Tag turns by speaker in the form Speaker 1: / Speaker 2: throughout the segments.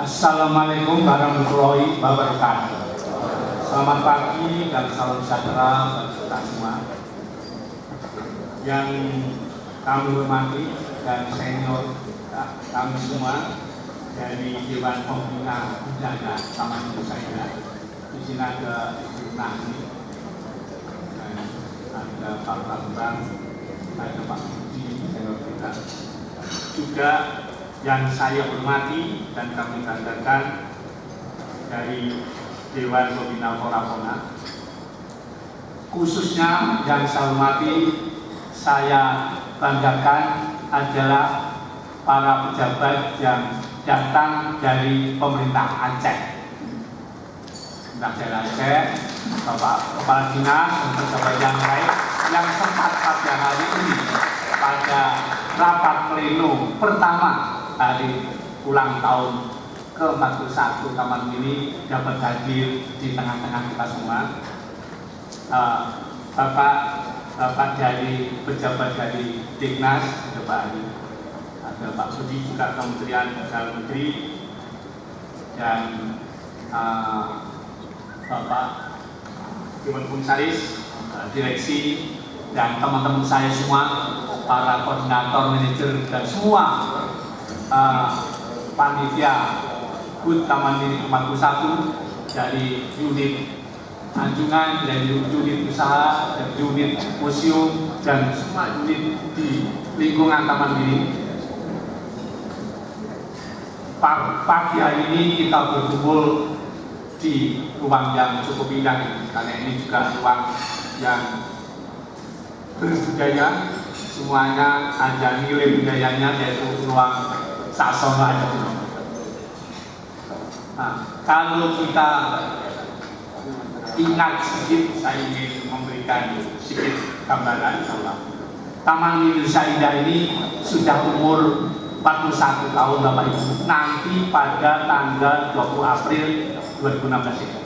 Speaker 1: Assalamualaikum warahmatullahi wabarakatuh. Selamat pagi dan salam sejahtera bagi kita semua. Yang kami hormati dan senior kami semua dari Dewan Pembina Budaya Taman Indonesia. Di sini ada Ibu Nani, dan ada Pak Bambang, ada Pak Budi, senior kita. Juga yang saya hormati dan kami banggakan dari Dewan Pembina Forapona, khususnya yang saya hormati, saya banggakan adalah para pejabat yang datang dari pemerintah Aceh, pemerintah Aceh, Bapak Kepala Dinas dan pejabat yang lain yang sempat pada hari ini pada rapat pleno pertama hari ulang tahun ke-41 Taman Mini dapat hadir di tengah-tengah kita semua. Bapak dari pejabat dari Dignas, ada Pak Budi juga Kementerian Dalam Negeri, dan Bapak Dewan Komisaris, direksi, dan teman-teman saya semua, para koordinator, manajer, dan semua panitia HUT Taman Mini 41 dari unit anjungan, dari unit usaha, dan unit museum, dan semua unit di lingkungan Taman Mini. Pagi hari ini kita berkumpul di ruang yang cukup indah, karena ini juga ruang yang berbudaya, semuanya ada nilai budayanya, yaitu ruang Sasono ada. Nah, kalau kita ingat sedikit, saya ingin memberikan sedikit gambaran bahwa Taman Indonesia Indah ini sudah umur 41 tahun Bapak Ibu, nanti pada tanggal 20 April 2016 ini.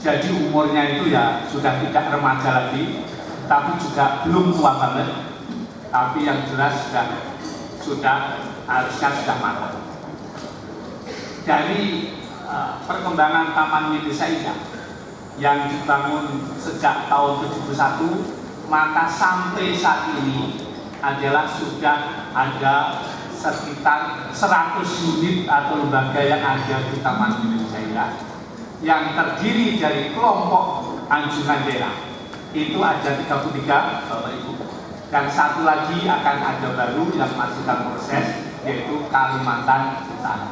Speaker 1: Jadi umurnya itu ya sudah tidak remaja lagi, tapi juga belum tua banget, tapi yang jelas harusnya sudah matang. Dari perkembangan Taman Indonesia Indah yang dibangun sejak tahun 71, maka sampai saat ini adalah sudah ada sekitar 100 unit atau lembaga yang ada di Taman Indonesia Indah, yang terdiri dari kelompok anjungan daerah. Itu ada 33 Bapak Ibu, dan satu lagi akan ada baru yang masih dalam proses, yaitu Kalimantan Utara.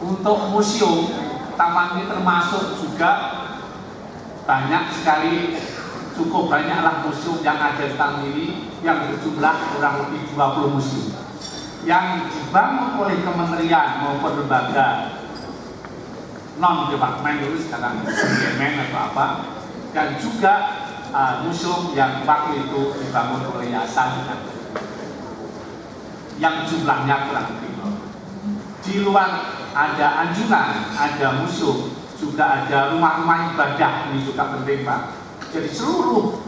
Speaker 1: Untuk museum, taman ini termasuk juga banyak sekali, cukup banyaklah museum yang ada di taman ini, yang berjumlah kurang lebih 20 museum yang dibangun oleh kementerian maupun lembaga non-departemen dulu, sekarang departemen atau apa, dan juga museum yang waktu itu dibangun oleh yayasan yang jumlahnya kurang lebih. Di luar ada anjungan, ada museum, juga ada rumah-rumah ibadah, ini juga penting Pak. Jadi seluruh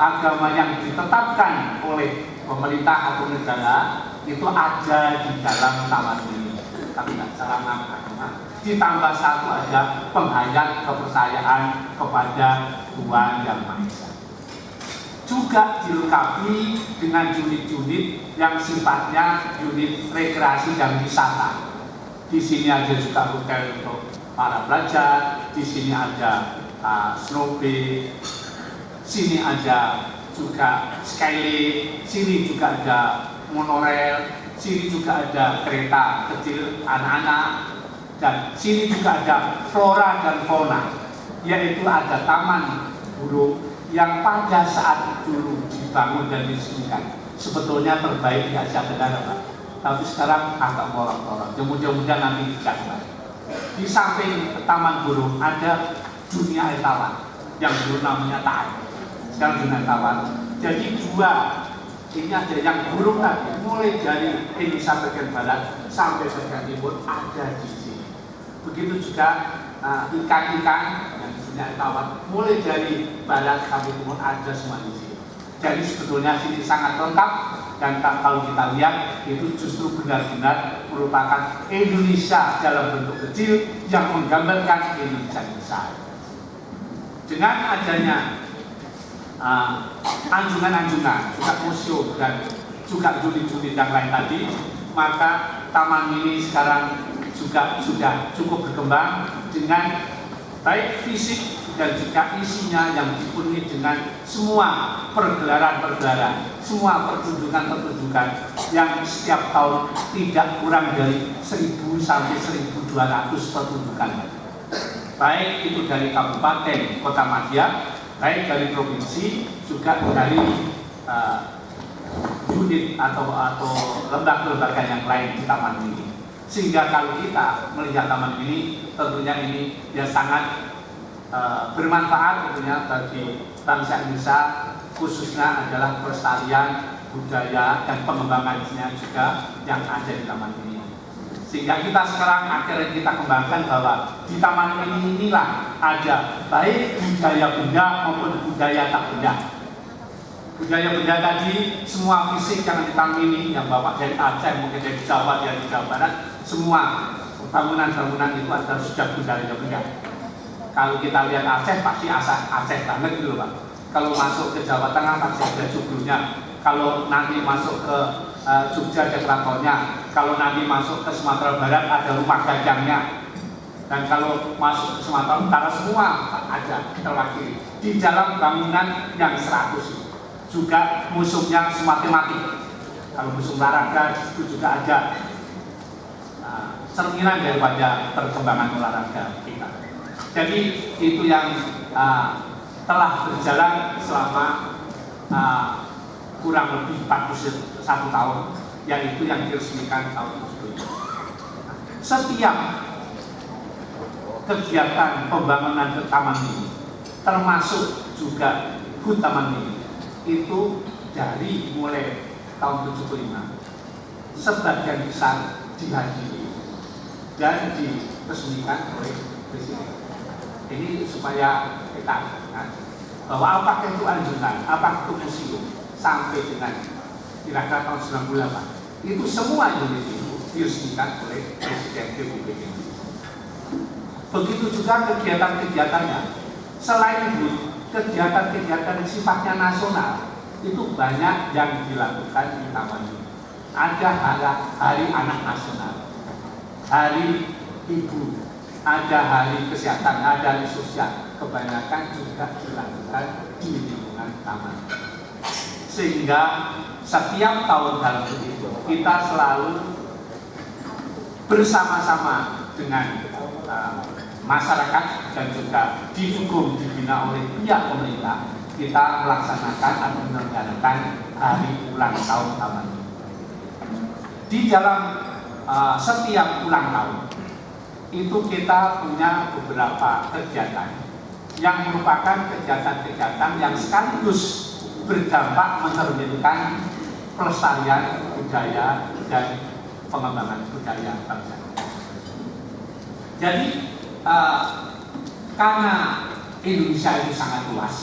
Speaker 1: agama yang ditetapkan oleh pemerintah atau negara itu ada di dalam taman ini. Tapi tidak salah agama. Ditambah satu ada penghayat kepercayaan kepada Tuhan Yang Maha Esa. Juga dilengkapi dengan unit-unit yang sifatnya unit rekreasi dan wisata. Di sini ada juga hotel untuk para pelajar, di sini ada snowbay, sini ada juga skylift, sini juga ada monorail, sini juga ada kereta kecil anak-anak, dan sini juga ada flora dan fauna, yaitu ada taman burung yang pada saat dulu dibangun dan diresmikan sebetulnya terbaik di Asia Tenggara Pak, tapi sekarang agak molor-molor. Mudah-mudahan nanti dijaga. Di samping taman burung ada dunia air tawar yang dulu namanya TAI, sekarang dunia tawar. Jadi dua ini ada yang burung tadi, mulai dari Indonesia bagian barat sampai bagian timur ada di sini. Begitu juga ikan-ikan yang dunia air tawar, mulai dari barat sampai timur ada semua di sini. Jadi sebetulnya sini sangat lengkap Dan kalau kita lihat itu justru benar-benar merupakan Indonesia dalam bentuk kecil yang menggambarkan Indonesia besar. Dengan adanya anjungan-anjungan, juga museum dan juga unit-unit yang lain tadi, maka taman mini sekarang juga sudah cukup berkembang dengan baik fisik dan juga isinya yang dipenuhi dengan semua pergelaran-pergelaran, semua pertunjukan-pertunjukan yang setiap tahun tidak kurang dari 1.000 sampai 1.200 pertunjukan. Baik itu dari kabupaten Kota Madya, baik dari provinsi, juga dari unit atau lembaga-lembaga yang lain di taman ini. Sehingga kalau kita melihat taman ini, tentunya ini ya sangat bermanfaat tentunya bagi bangsa Indonesia, khususnya adalah pelestarian budaya dan pengembangannya juga yang ada di taman ini. Sehingga kita sekarang akhirnya kita kembangkan bahwa di taman ini inilah ada baik budaya benda maupun budaya tak benda. Budaya benda tadi semua fisik yang di taman ini, yang Bapak dari Aceh, mungkin dari Jawa, dari Jawa Barat, semua bangunan-bangunan itu adalah sudah budaya benda. Kalau kita lihat Aceh pasti Aceh banget gitu Pak. Kalau masuk ke Jawa Tengah pasti ada joglonya. Kalau nanti masuk ke Jogja ada keratonnya. Kalau nanti masuk ke Sumatera Barat ada rumah gajahnya. Dan kalau masuk ke Sumatera Utara semua ada terwakili di dalam bangunan yang 100. Juga museumnya sistematik. Kalau museum olahraga itu juga ada cerminan daripada perkembangan olahraga kita. Jadi itu yang telah berjalan selama kurang lebih 41 tahun, yaitu yang diresmikan tahun tersebut. Setiap kegiatan pembangunan taman ini, termasuk juga HUT taman ini, itu dari mulai tahun 75 sebagian besar dihadiri dan diresmikan oleh Presiden. Ini supaya kita ingat bahwa apakah itu anjungan, apakah itu museum, sampai dengan kira-kira tahun 98 itu semua unit itu diresmikan oleh Presiden Republik Indonesia. Begitu juga kegiatan-kegiatannya. Selain itu, kegiatan-kegiatan sifatnya nasional itu banyak yang dilakukan di taman ini. Ada hari anak nasional, hari ibu, ada hari kesehatan, ada hari sosial, kebanyakan juga dilakukan di lingkungan taman. Sehingga setiap tahun dalam itu kita selalu bersama-sama dengan masyarakat dan juga didukung, dibina oleh pihak pemerintah, kita melaksanakan atau menyelenggarakan hari ulang tahun taman ini. Di dalam setiap ulang tahun itu kita punya beberapa kegiatan yang merupakan kegiatan-kegiatan yang sekaligus berdampak mencerminkan pelestarian budaya dan pengembangan budaya bangsa. Jadi karena Indonesia itu sangat luas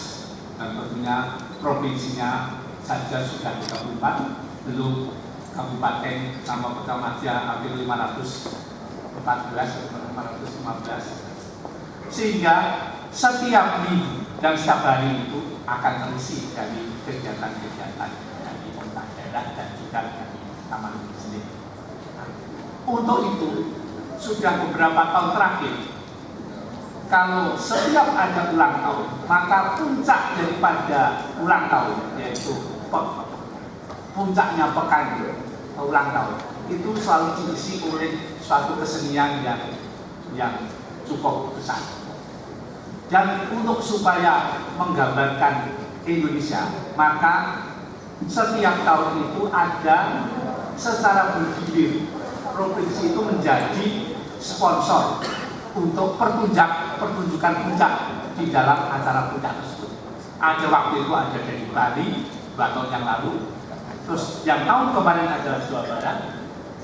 Speaker 1: dan tentunya provinsinya saja sudah 34, belum kabupaten sama Kota Madya hampir 514 atau 515, sehingga setiap minggu dan setiap hari itu akan terisi dari kegiatan-kegiatan dari pemerintah daerah dan juga dari taman ini sendiri. Untuk itu sudah beberapa tahun terakhir, kalau setiap ada ulang tahun, maka puncak daripada ulang tahun, yaitu puncaknya pekan ulang tahun, itu selalu diisi oleh suatu kesenian yang cukup besar. Dan untuk supaya menggambarkan Indonesia, maka setiap tahun itu ada secara bergilir provinsi itu menjadi sponsor untuk pertunjukan puncak di dalam acara puncak tersebut. Ada waktu itu ada dari Bali 2 tahun yang lalu, terus yang tahun kemarin adalah Jawa Barat,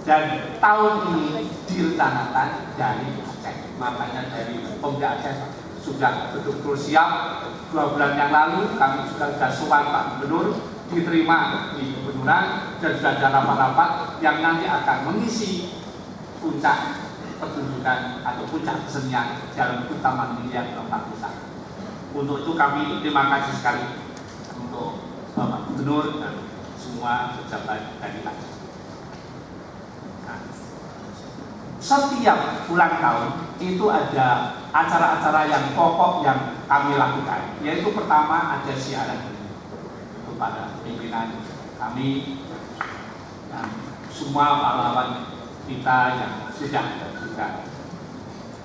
Speaker 1: dan tahun ini direncanakan dari Aceh. Makanya dari Pemda Aceh sudah betul-betul siap. 2 bulan yang lalu kami juga sudah sowan Pak Gubernur, diterima di Gubernur bangunan dan sudah ada rapat-rapat yang nanti akan mengisi puncak pertunjukan atau puncak kesenian Jalan Taman Mini yang ke-41. Untuk itu kami terima kasih sekali untuk Bapak Gubernur dan semua pejabat daerah. Nah, setiap ulang tahun itu ada acara-acara yang pokok yang kami lakukan, yaitu pertama ada siaran kepada pimpinan kami dan semua pahlawan kita yang sudah juga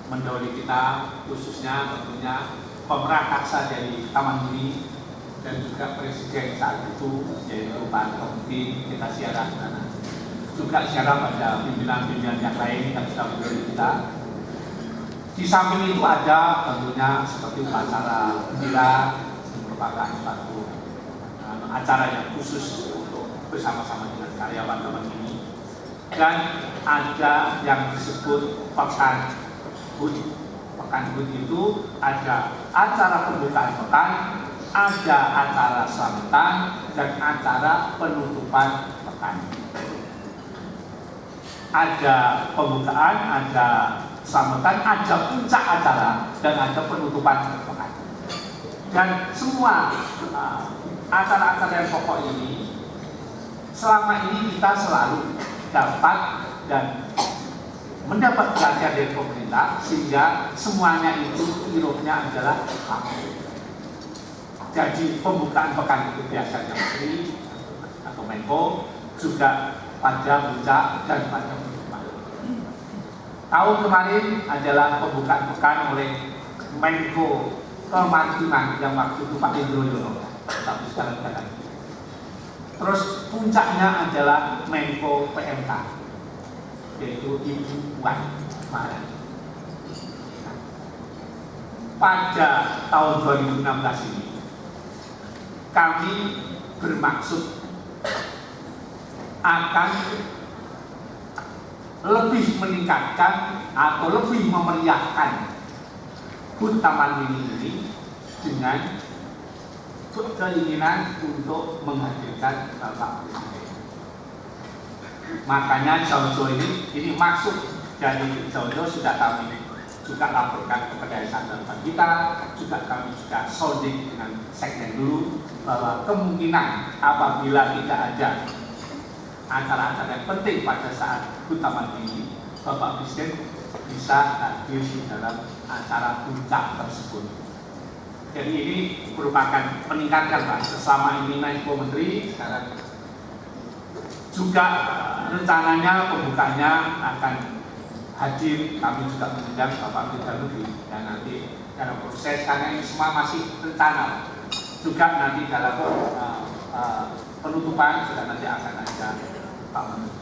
Speaker 1: mendahului kita, khususnya tentunya pemrakarsa dari Taman Mini dan juga presiden saat itu yaitu Pak Tompi. Kita siaran juga siaran pada pimpinan-pimpinan yang lain yang sudah mendahului kita. Di samping itu ada tentunya seperti upacara gembira, merupakan satu acara yang khusus untuk bersama-sama dengan karyawan Taman Mini. Dan ada yang disebut Pekan HUT. Pekan HUT itu ada acara pembukaan pekan, ada acara selamatan, dan acara penutupan pekan. Ada pembukaan, ada selamatan, ada puncak acara, dan ada penutupan pekan. Dan semua acara-acara yang pokok ini selama ini kita selalu dapat dan mendapat perhatian dari pemerintah, sehingga semuanya itu irohnya adalah langsung. Jadi pembukaan pekan itu biasanya Menteri atau Menko, juga pada puncak dan pada penutupan. Tahun kemarin adalah pembukaan pekan oleh Menko Kemaritiman yang waktu itu Pak Indro Yono, tapi sekarang tidak. Terus puncaknya adalah Menko PMK, yaitu Ibu Puan Maharani. Pada tahun 2016 ini kami bermaksud akan lebih meningkatkan atau lebih memeriahkan HUT Taman Mini ini dengan keinginan untuk menghadirkan Bapak Presiden. Makanya jauh-jauh ini maksud dari jauh-jauh sudah kami juga laporkan kepada SADARPAN kita, juga kami juga sounding dengan sekjen dulu bahwa kemungkinan apabila tidak ada acara-acara yang penting pada saat HUT Taman ini, Bapak Presiden bisa hadir di dalam acara puncak tersebut. Jadi ini merupakan peningkatan Pak. Selama ini Menko Menteri, sekarang juga rencananya pembukaannya akan hadir. Kami juga mengundang Bapak Menteri Negeri dan nanti dalam proses, karena ini semua masih rencana. Juga nanti dalam penutupan juga nanti akan ada Pak Menteri.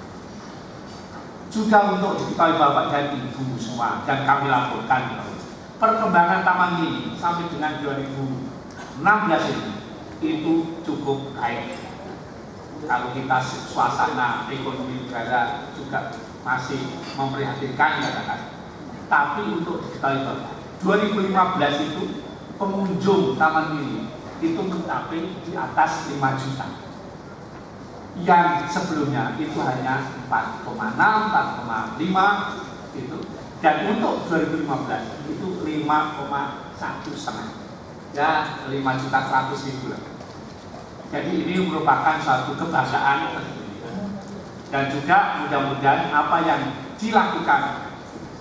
Speaker 1: Juga untuk diketahui Bapak dan Ibu semua, dan kami laporkan perkembangan Taman Mini sampai dengan 2016 ini itu cukup baik. Kalau kita suasana ekonomi negara juga masih memprihatinkan katakan. Tapi untuk diketahui Bapak, 2015 itu pengunjung Taman Mini itu mencapai di atas 5 juta. Yang sebelumnya itu hanya 4,6, 4,5 itu. Dan untuk 2015 itu 5,1 ya 5.100.000 lah. Jadi ini merupakan suatu kebanggaan dan juga mudah-mudahan apa yang dilakukan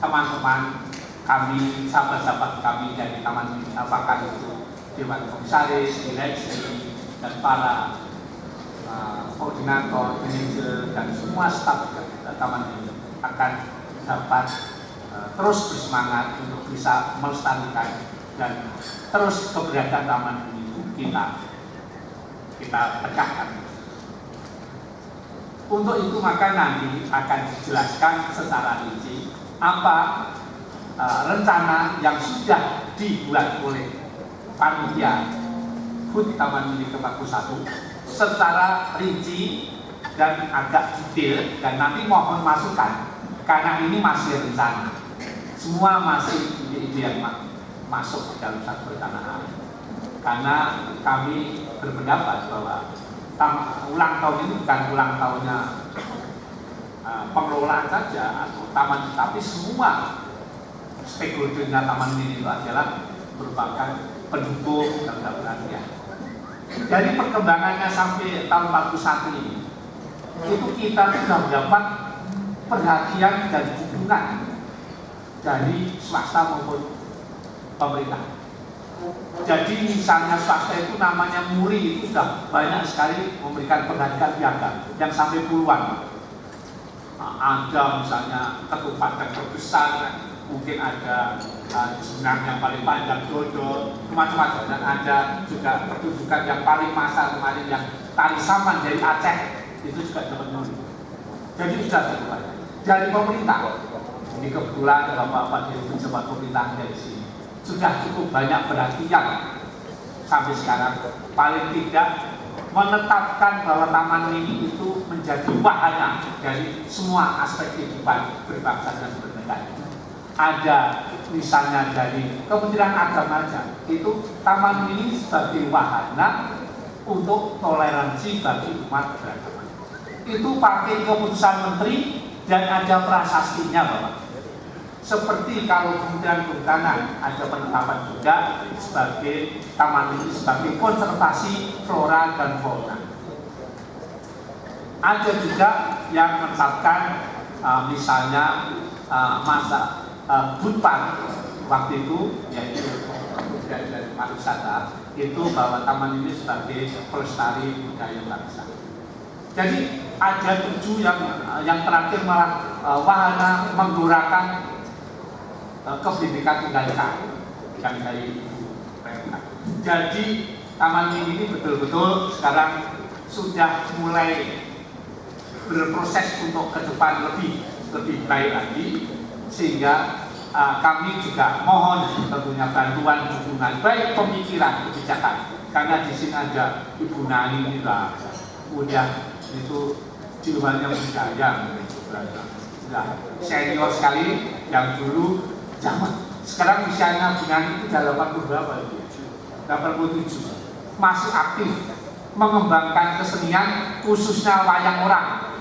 Speaker 1: teman-teman kami, sahabat-sahabat kami dari Taman Mini, apakah itu Dewan Komisaris, direksi, dan para koordinator, manajer, dan semua staf Taman Mini akan dapat terus bersemangat untuk bisa melestarikan dan terus keberadaan Taman Mini itu kita tegakkan. Untuk itu maka nanti akan dijelaskan secara rinci apa rencana yang sudah dibuat oleh panitia HUT Taman Mini ke-41 secara rinci dan agak detail, dan nanti mohon masukan karena ini masih rencana. Semua masih ide-ide yang masuk dalam satu perencanaan. Karena kami berpendapat bahwa ulang tahun ini bukan ulang tahunnya pengelolaan saja atau taman, tapi semua stakeholdernya taman ini itu adalah merupakan pendukung dan perhatian. Dari perkembangannya sampai tahun 41 ini, itu kita sudah mendapat perhatian dan dukungan dari swasta maupun pemerintah. Jadi misalnya swasta itu namanya MURI itu sudah banyak sekali memberikan perhatian piagam yang sampai puluhan. Ada misalnya ketupat terbesar, mungkin ada jenang yang paling panjang dodol, macam-macam, dan ada juga pertunjukan yang paling massal kemarin yang tari saman dari Aceh itu juga dapat MURI. Jadi sudah cukup banyak dari pemerintah. Ini kebetulan Bapak di pejabat pemerintah dari sini sudah cukup banyak perhatian sampai sekarang, paling tidak menetapkan bahwa taman mini itu menjadi wahana dari semua aspek kehidupan berbangsa dan bernegara. Ada misalnya dari Kementerian Agama saja, itu taman mini sebagai wahana untuk toleransi bagi umat beragama. Itu pakai keputusan menteri dan ada prasastinya, Bapak. Seperti kalau Kementerian Kehutanan ada penetapan juga sebagai taman ini sebagai konservasi flora dan fauna. Ada juga yang menetapkan misalnya masa Budpan waktu itu, yaitu dari pariwisata, itu bahwa taman ini sebagai pelestari budaya bangsa. Jadi ada 7 yang terakhir malah wahana menggelorakan kebinekaan tunggal ika yang dari Ibu Rekta. Jadi taman mini ini betul-betul sekarang sudah mulai berproses untuk ke depan lebih baik lagi, sehingga kami juga mohon tentunya bantuan dukungan baik pemikiran kebijakan, karena di sini ada Ibu Nani ini lah udah itu jiwanya budaya, senior sekali yang dulu zaman. Sekarang usianya Bunani itu sudah 80 berapa? 87. Masih aktif mengembangkan kesenian khususnya wayang orang.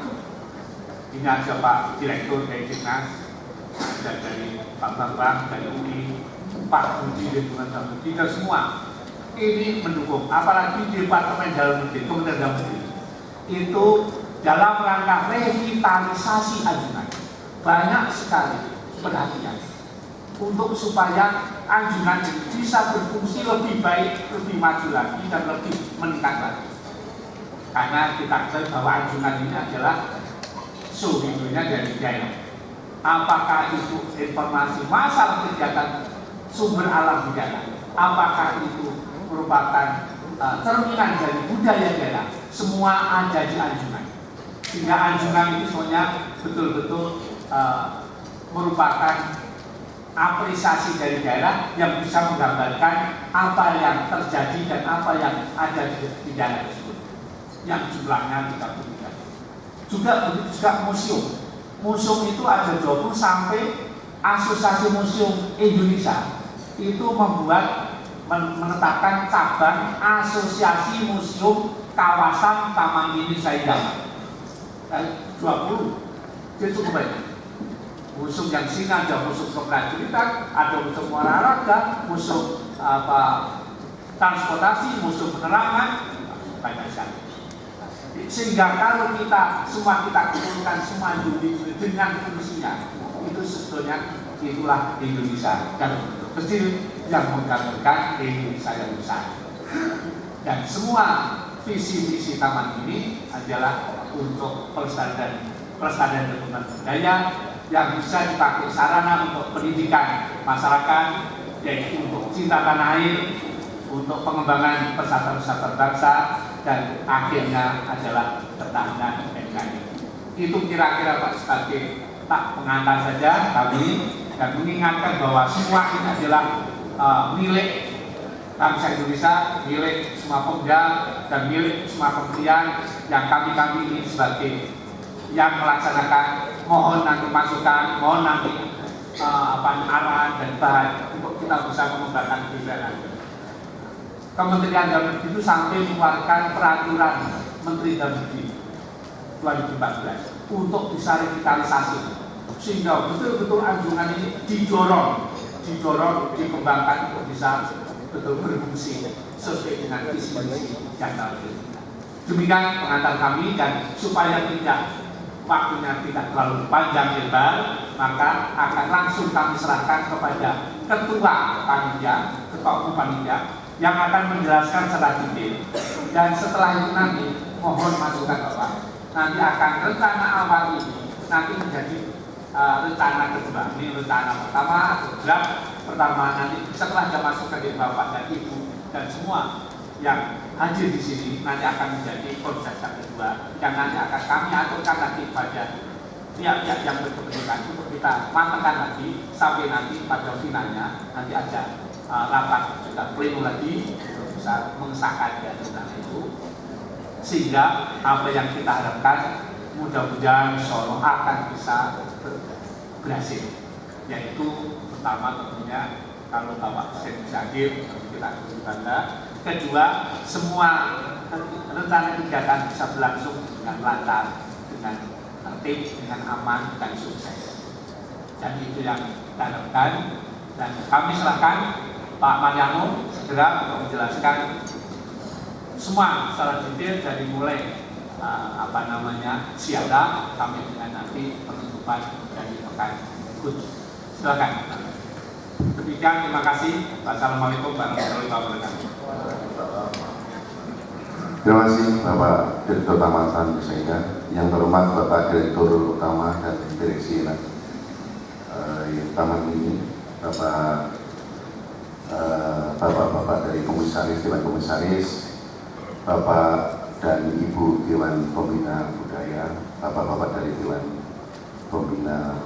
Speaker 1: Ini ada Pak Direktur dari Dinas, ada dari Pak Bambang, dari UI, Pak Budi Lingkungan dan Budi, dan semua ini mendukung. Apalagi Departemen Dalam Negeri, Kementerian Dalam Negeri itu dalam rangka revitalisasi Anjungan banyak sekali perhatian untuk supaya Anjungan ini bisa berfungsi lebih baik, lebih maju lagi, dan lebih meningkat lagi. Karena kita tahu bahwa Anjungan ini adalah sumbernya dari daerah. Apakah itu informasi masalah kegiatan sumber alam di daerah, apakah itu merupakan cerminan dari budaya daerah, semua ada di Anjungan. Sehingga Anjungan itu semuanya betul-betul merupakan apresiasi dari daerah yang bisa menggambarkan apa yang terjadi dan apa yang ada di daerah tersebut, yang jumlahnya 33. Juga begitu juga museum. Museum itu ada 20 sampai Asosiasi Museum Indonesia itu menetapkan cabang Asosiasi Museum Kawasan Taman Mini Saidama. 20, itu cukup banyak. Museum yang sini ada museum keprajuritan, ada museum olahraga, museum transportasi, museum penerangan, banyak sekali. Sehingga kalau kita kumpulkan semua dengan fungsinya, itu sebetulnya itulah Indonesia yang kecil yang menggambarkan Indonesia yang besar. Dan semua visi-visi taman ini adalah untuk pelestarian lingkungan budaya yang bisa dipakai sarana untuk pendidikan masyarakat, yaitu untuk cinta tanah air, untuk pengembangan persatuan bangsa, dan akhirnya adalah ketahanan NKRI. Itu kira-kira Pak sebagai pengantar saja kami, dan mengingatkan bahwa semua ini adalah milik bangsa Indonesia, milik semua Pemda, dan milik semua kementerian yang kami ini sebagai yang melaksanakan. Mohon nanti masukan, mohon nanti arahan dan bahan untuk kita bisa mengembangkan kebijakan. Kementerian Dalam Negeri itu sampai mengeluarkan peraturan Menteri Dalam Negeri 2014 untuk bisa revitalisasi, sehingga betul-betul Anjungan ini didorong dikembangkan untuk bisa betul berfungsi sesuai dengan visi misi yang terjadi. Demikian pengantar kami, dan supaya waktunya tidak terlalu panjang lebar, maka akan langsung kami serahkan kepada Ketua Panitia, Ketua Umum Panitia, yang akan menjelaskan secara detail. Dan setelah itu nanti mohon masukan Bapak. Nanti akan rencana awal ini nanti menjadi rencana kedua. Ini rencana pertama, draft pertama. Nanti setelah ada masukan dari Bapak dan Ibu dan semua yang hadir di sini, nanti akan menjadi konsep kedua yang nanti akan kami aturkan lagi pada pihak-pihak yang berkepentingan untuk kita matangkan lagi sampai nanti pada finalnya nanti ada rapat juga pleno lagi untuk bisa mengesahkan rencana itu, sehingga apa yang kita harapkan mudah-mudahan insya Allah akan bisa berhasil, yaitu pertama tentunya kalau Bapak Presiden bisa hadir kita bangga. Kedua, semua rencana kegiatan bisa berlangsung dengan lancar, dengan tertib, dengan aman dan sukses. Dan itu yang kita harapkan, dan kami serahkan Pak Mariano segera untuk menjelaskan semua secara detail dari mulai siaga sampai dengan nanti penutupan dari pekan kudus. Silakan. Demikian, terima kasih. Wassalamualaikum warahmatullahi wabarakatuh.
Speaker 2: Terima kasih Bapak Direktur Taman San Sehingga. Yang terhormat Bapak Direktur Utama dan Direksi Taman ini, Bapak dari Komisaris, Dewan Komisaris, Bapak dan Ibu Dewan Pembina Budaya, Bapak-bapak dari Dewan Pembina